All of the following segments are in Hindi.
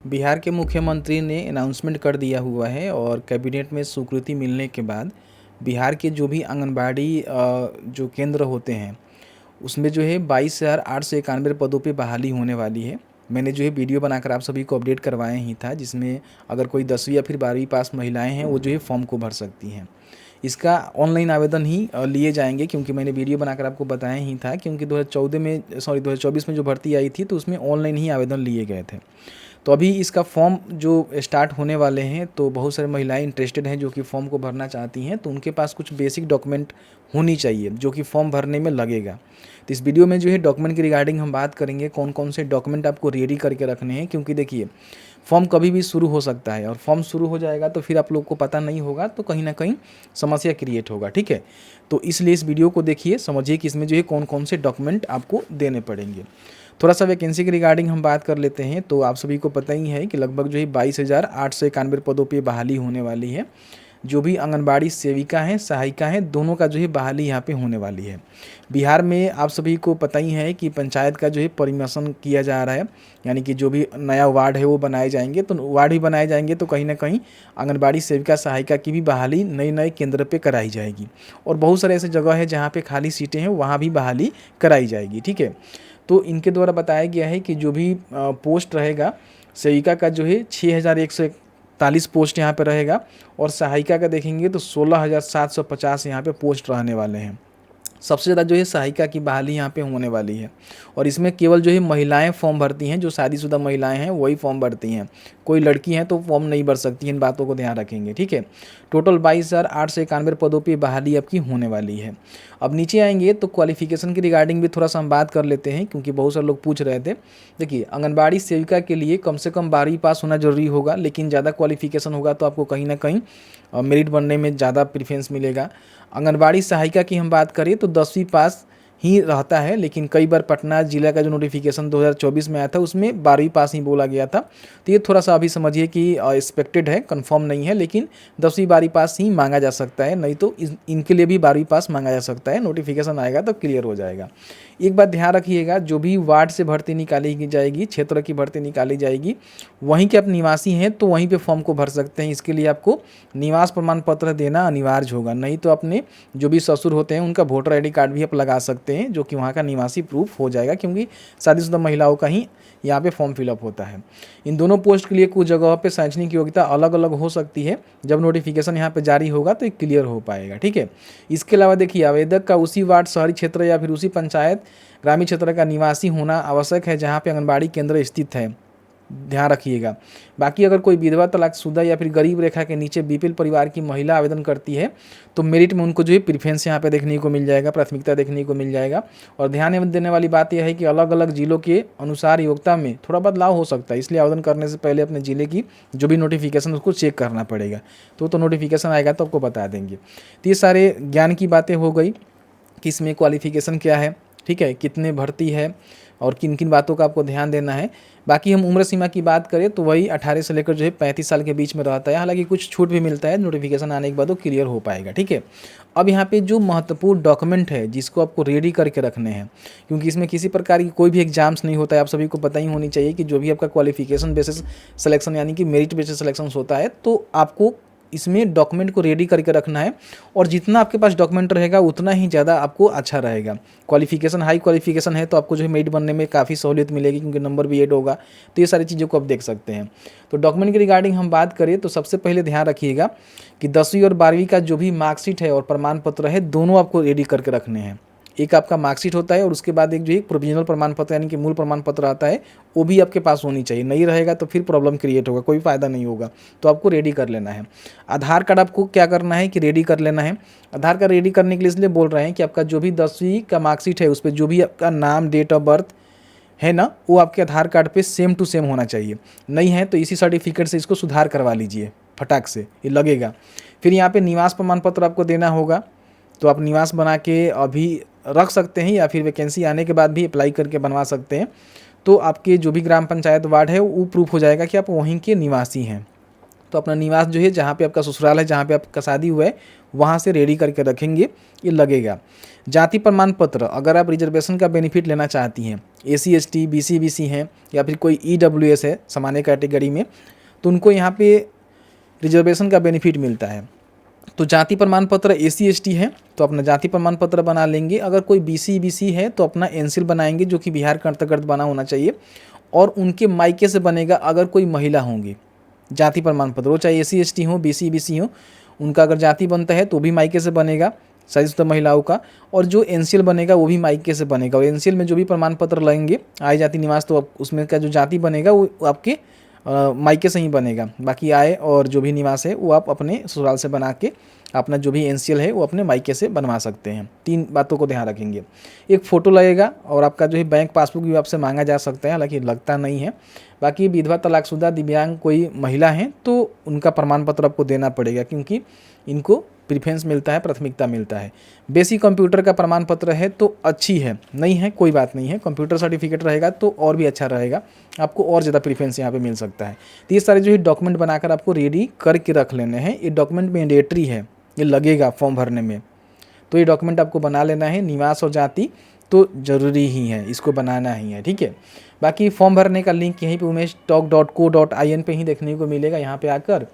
बिहार के मुख्यमंत्री ने अनाउंसमेंट कर दिया हुआ है और कैबिनेट में स्वीकृति मिलने के बाद बिहार के जो भी आंगनबाड़ी जो केंद्र होते हैं उसमें जो है 22,891 पदों पे बहाली होने वाली है। मैंने जो है वीडियो बनाकर आप सभी को अपडेट करवाया ही था, जिसमें अगर कोई 10वीं या फिर 12वीं पास महिलाएं हैं वो जो है फॉर्म को भर सकती हैं। इसका ऑनलाइन आवेदन ही लिए जाएंगे, क्योंकि मैंने वीडियो बनाकर आपको बताया ही था, क्योंकि 2024 में जो भर्ती आई थी तो उसमें ऑनलाइन ही आवेदन लिए गए थे। तो अभी इसका फॉर्म जो स्टार्ट होने वाले हैं, तो बहुत सारी महिलाएं इंटरेस्टेड हैं जो कि फॉर्म को भरना चाहती हैं, तो उनके पास कुछ बेसिक डॉक्यूमेंट होनी चाहिए जो कि फॉर्म भरने में लगेगा। तो इस वीडियो में जो है डॉक्यूमेंट की रिगार्डिंग हम बात करेंगे, कौन कौन से डॉक्यूमेंट आपको रेडी करके रखने हैं, क्योंकि देखिए फॉर्म कभी भी शुरू हो सकता है और फॉर्म शुरू हो जाएगा तो फिर आप लोग को पता नहीं होगा, तो कहीं ना कहीं समस्या क्रिएट होगा। ठीक है, तो इसलिए इस वीडियो को देखिए, समझिए कि इसमें जो है कौन कौन से डॉक्यूमेंट आपको देने पड़ेंगे। थोड़ा सा वैकेंसी के रिगार्डिंग हम बात कर लेते हैं। तो आप सभी को पता ही है कि लगभग जो है 22,891 पदों पे बहाली होने वाली है। जो भी आंगनबाड़ी सेविका हैं, सहायिका हैं, दोनों का जो है बहाली यहाँ पे होने वाली है। बिहार में आप सभी को पता ही है कि पंचायत का जो है परिवर्तन किया जा रहा है, यानी कि जो भी नया वार्ड है वो बनाए जाएंगे। तो वार्ड भी बनाए जाएंगे तो कहीं ना कहीं आंगनबाड़ी सेविका सहायिका की भी बहाली नए नए केंद्र पे कराई जाएगी, और बहुत सारे ऐसे जगह है जहाँ पे खाली सीटें हैं वहाँ भी बहाली कराई जाएगी। ठीक है, तो इनके द्वारा बताया गया है कि जो भी पोस्ट रहेगा, सेविका का जो है 6,141 पोस्ट यहाँ पे रहेगा, और सहायिका का देखेंगे तो 16,750 यहाँ पे पोस्ट रहने वाले हैं। सबसे ज़्यादा जो है सहायिका की बहाली यहाँ पे होने वाली है, और इसमें केवल जो है महिलाएं फॉर्म भरती हैं, जो शादीशुदा महिलाएं हैं वही फॉर्म भरती हैं। कोई लड़की हैं तो फॉर्म नहीं भर सकती, इन बातों को ध्यान रखेंगे। ठीक है, टोटल 22,891 पदों पे बहाली आपकी होने वाली है। अब नीचे आएंगे तो क्वालिफिकेशन की रिगार्डिंग भी थोड़ा सा हम बात कर लेते हैं, क्योंकि बहुत सारे लोग पूछ रहे थे। देखिए, आंगनबाड़ी सेविका के लिए कम से कम 12वीं पास होना जरूरी होगा, लेकिन ज़्यादा क्वालिफिकेशन होगा तो आपको कहीं ना कहीं मेरिट बनने में ज़्यादा प्रेफरेंस मिलेगा। आंगनबाड़ी सहायिका की हम बात करें तो 10वीं पास ही रहता है, लेकिन कई बार पटना जिला का जो नोटिफिकेशन 2024 में आया था उसमें 12वीं पास ही बोला गया था। तो ये थोड़ा सा अभी समझिए कि एक्सपेक्टेड है, कंफर्म नहीं है, लेकिन 10वीं 12वीं पास ही मांगा जा सकता है, नहीं तो इनके लिए भी 12वीं पास मांगा जा सकता है। नोटिफिकेशन आएगा तो क्लियर हो जाएगा। एक बात ध्यान रखिएगा, जो भी वार्ड से भर्ती निकाली जाएगी, क्षेत्र की भर्ती निकाली जाएगी, वहीं के आप निवासी हैं तो वहीं पे फॉर्म को भर सकते हैं। इसके लिए आपको निवास प्रमाण पत्र देना अनिवार्य होगा, नहीं तो अपने जो भी ससुर होते हैं उनका वोटर आईडी कार्ड भी आप लगा सकते हैं, जो कि वहाँ का निवासी प्रूफ हो जाएगा, क्योंकि शादीशुदा महिलाओं का ही यहाँ पे फॉर्म फिलअप होता है। इन दोनों पोस्ट के लिए कुछ जगहों पे शैक्षणिक योग्यता अलग अलग हो सकती है, जब नोटिफिकेशन यहाँ पे जारी होगा तो क्लियर हो पाएगा। ठीक है, इसके अलावा देखिए, आवेदक का उसी वार्ड, शहरी क्षेत्र या फिर उसी पंचायत ग्रामीण क्षेत्र का निवासी होना आवश्यक है जहाँ पे आंगनबाड़ी केंद्र स्थित है, ध्यान रखिएगा। बाकी अगर कोई विधवा, तलाकशुदा या फिर गरीब रेखा के नीचे बीपीएल परिवार की महिला आवेदन करती है तो मेरिट में उनको जो है प्रेफरेंस यहाँ पे देखने को मिल जाएगा, प्राथमिकता देखने को मिल जाएगा। और ध्यान देने वाली बात यह है कि अलग अलग जिलों के अनुसार योग्यता में थोड़ा बदलाव हो सकता है, इसलिए आवेदन करने से पहले अपने ज़िले की जो भी नोटिफिकेशन उसको चेक करना पड़ेगा। तो नोटिफिकेशन आएगा तो आपको बता देंगे। तो ये सारे ज्ञान की बातें हो गई कि इसमें क्वालिफिकेशन क्या है, ठीक है, कितने भर्ती है और किन किन बातों का आपको ध्यान देना है। बाकी हम उम्र सीमा की बात करें तो वही 18 से लेकर जो है 35 साल के बीच में रहता है, हालांकि कुछ छूट भी मिलता है, नोटिफिकेशन आने के बाद वो क्लियर हो पाएगा। ठीक है, अब यहाँ पे जो महत्वपूर्ण डॉक्यूमेंट है जिसको आपको रेडी करके रखने हैं, क्योंकि इसमें किसी प्रकार की कोई भी एग्जाम्स नहीं होता है, आप सभी को पता ही होनी चाहिए कि जो भी आपका क्वालिफिकेशन बेसिस सिलेक्शन यानी कि मेरिट बेसिस सिलेक्शन होता है, तो आपको इसमें डॉक्यूमेंट को रेडी करके रखना है, और जितना आपके पास डॉक्यूमेंट रहेगा उतना ही ज़्यादा आपको अच्छा रहेगा। क्वालिफिकेशन हाई क्वालिफिकेशन है तो आपको जो है मेरिट बनने में काफ़ी सहूलियत मिलेगी, क्योंकि नंबर भी ऐड होगा। तो ये सारी चीज़ों को आप देख सकते हैं। तो डॉक्यूमेंट की रिगार्डिंग हम बात करें तो सबसे पहले ध्यान रखिएगा कि 10वीं और 12वीं का जो भी मार्कशीट है और प्रमाण पत्र है, दोनों आपको रेडी करके रखने हैं। एक आपका मार्कशीट होता है और उसके बाद एक जो है प्रोविजनल प्रमाण पत्र यानी कि मूल प्रमाण पत्र आता है, वो भी आपके पास होनी चाहिए। नहीं रहेगा तो फिर प्रॉब्लम क्रिएट होगा, कोई फ़ायदा नहीं होगा, तो आपको रेडी कर लेना है। आधार कार्ड आपको क्या करना है कि रेडी कर लेना है। आधार कार्ड रेडी करने के लिए इसलिए बोल रहे हैं कि आपका जो भी 10वीं का मार्कशीट है उस पर जो भी आपका नाम, डेट ऑफ बर्थ है ना, वो आपके आधार कार्ड पे सेम टू सेम होना चाहिए। नहीं है तो इसी सर्टिफिकेट से इसको सुधार करवा लीजिए, फटाक से ये लगेगा। फिर यहाँ पे निवास प्रमाण पत्र आपको देना होगा, तो आप निवास बना के अभी रख सकते हैं या फिर वैकेंसी आने के बाद भी अप्लाई करके बनवा सकते हैं। तो आपके जो भी ग्राम पंचायत वार्ड है वो प्रूफ हो जाएगा कि आप वहीं के निवासी हैं। तो अपना निवास जो है, जहाँ पे आपका ससुराल है, जहाँ पे आपका शादी हुआ है, वहाँ से रेडी करके रखेंगे, ये लगेगा। जाति प्रमाण पत्र, अगर आप रिजर्वेशन का बेनिफिट लेना चाहती हैं, एसी एसटी बीसी बीसी हैं या फिर कोई ईडब्ल्यूएस है सामान्य कैटेगरी में, तो उनको यहाँ पे रिजर्वेशन का बेनिफिट मिलता है। तो जाति प्रमाण पत्र एसी एसटी है तो अपना जाति प्रमाण पत्र बना लेंगे। अगर कोई बीसी बीसी है तो अपना एनसीएल बनाएंगे, जो कि बिहार के अंतर्गत बना होना चाहिए, और उनके मायके से बनेगा अगर कोई महिला होंगी। जाति प्रमाण पत्र वो चाहे एसी एसटी हो, बीसी बीसी हो, उनका अगर जाति बनता है तो भी मायके से बनेगा, शादीशुदा महिलाओं का। और जो एनसीएल बनेगा वो भी मायके से बनेगा। और एनसीएल में जो भी प्रमाण पत्र लेंगे आय जाति निवास, तो उसमें का जो जाति बनेगा वो आपके मायके से ही बनेगा। बाकी आय और जो भी निवास है वो आप अपने ससुराल से बना के अपना जो भी एनसीएल है वो अपने मायके से बनवा सकते हैं। 3 बातों को ध्यान रखेंगे। एक फ़ोटो लगेगा और आपका जो है बैंक पासबुक भी आपसे मांगा जा सकता है, हालांकि लगता नहीं है। बाकी विधवा, तलाकशुदा, दिव्यांग कोई महिला हैं तो उनका प्रमाण पत्र आपको देना पड़ेगा, क्योंकि इनको प्रीफरेंस मिलता है, प्राथमिकता मिलता है। बेसिक कंप्यूटर का प्रमाण पत्र है तो अच्छी है, नहीं है कोई बात नहीं है, कंप्यूटर सर्टिफिकेट रहेगा तो और भी अच्छा रहेगा, आपको और ज़्यादा प्रीफरेंस यहाँ पे मिल सकता है। तो ये सारे जो है डॉक्यूमेंट बनाकर आपको रेडी करके रख लेने हैं। ये डॉक्यूमेंट मैंडेटरी है, ये लगेगा फॉर्म भरने में, तो ये डॉक्यूमेंट आपको बना लेना है। निवास और जाति तो ज़रूरी ही है, इसको बनाना ही है, ठीक है। बाकी फॉर्म भरने का लिंक यहीं पे umeshtalk.co.in पे ही देखने को मिलेगा। यहाँ पे आकर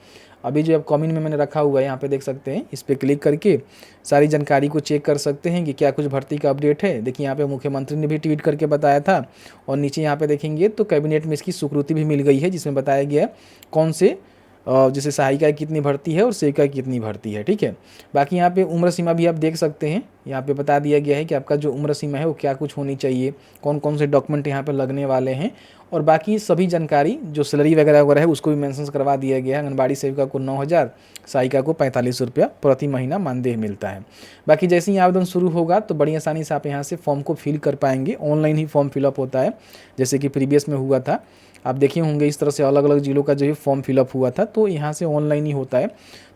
अभी जो कमेंट में मैंने रखा हुआ है यहाँ पे देख सकते हैं, इस पर क्लिक करके सारी जानकारी को चेक कर सकते हैं कि क्या कुछ भर्ती का अपडेट है। देखिए यहाँ पे मुख्यमंत्री ने भी ट्वीट करके बताया था, और नीचे यहाँ पे देखेंगे तो कैबिनेट में इसकी स्वीकृति भी मिल गई है, जिसमें बताया गया कौन से जैसे सहायिका की कितनी भर्ती है और सेविका की कितनी भर्ती है, ठीक है। बाकी यहाँ पे उम्र सीमा भी आप देख सकते हैं, यहाँ पे बता दिया गया है कि आपका जो उम्र सीमा है वो क्या कुछ होनी चाहिए, कौन कौन से डॉक्यूमेंट यहाँ पे लगने वाले हैं, और बाकी सभी जानकारी जो सैलरी वगैरह वगैरह है उसको भी मेंशन करवा दिया गया है। आंगनबाड़ी सेविका को 9,000, सहायिका को 45 रुपया प्रति महीना मानदेय मिलता है। बाकी जैसे ही आवेदन शुरू होगा तो बड़ी आसानी से आप यहाँ से फॉर्म को फिल कर पाएंगे। ऑनलाइन ही फॉर्म फिलअप होता है, जैसे कि प्रीवियस में हुआ था, आप देखे होंगे इस तरह से अलग अलग जिलों का जो है फॉर्म फिलअप हुआ था, तो यहाँ से ऑनलाइन ही होता है।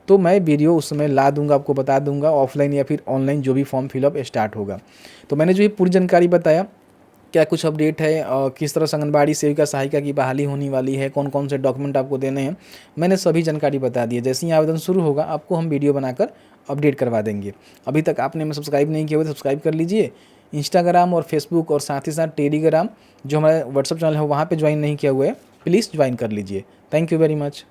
तो मैं वीडियो उस समय ला दूंगा, आपको बता दूंगा ऑफलाइन या फिर ऑनलाइन जो भी फॉर्म फिलअप स्टार्ट होगा। तो मैंने जो ये पूरी जानकारी बताया, क्या कुछ अपडेट है, किस तरह से आंगनबाड़ी सेविका सहायिका की बहाली होने वाली है, कौन कौन से डॉक्यूमेंट आपको देने हैं, मैंने सभी जानकारी बता दी है। जैसे ही आवेदन शुरू होगा आपको हम वीडियो बनाकर अपडेट करवा देंगे। अभी तक आपने हमें सब्सक्राइब नहीं किया हुआ तो सब्सक्राइब कर लीजिए। इंस्टाग्राम और फेसबुक और साथ ही साथ टेलीग्राम जो हमारा व्हाट्सअप चैनल है वहाँ पे ज्वाइन नहीं किया हुआ है, प्लीज़ ज्वाइन कर लीजिए। Thank you very much.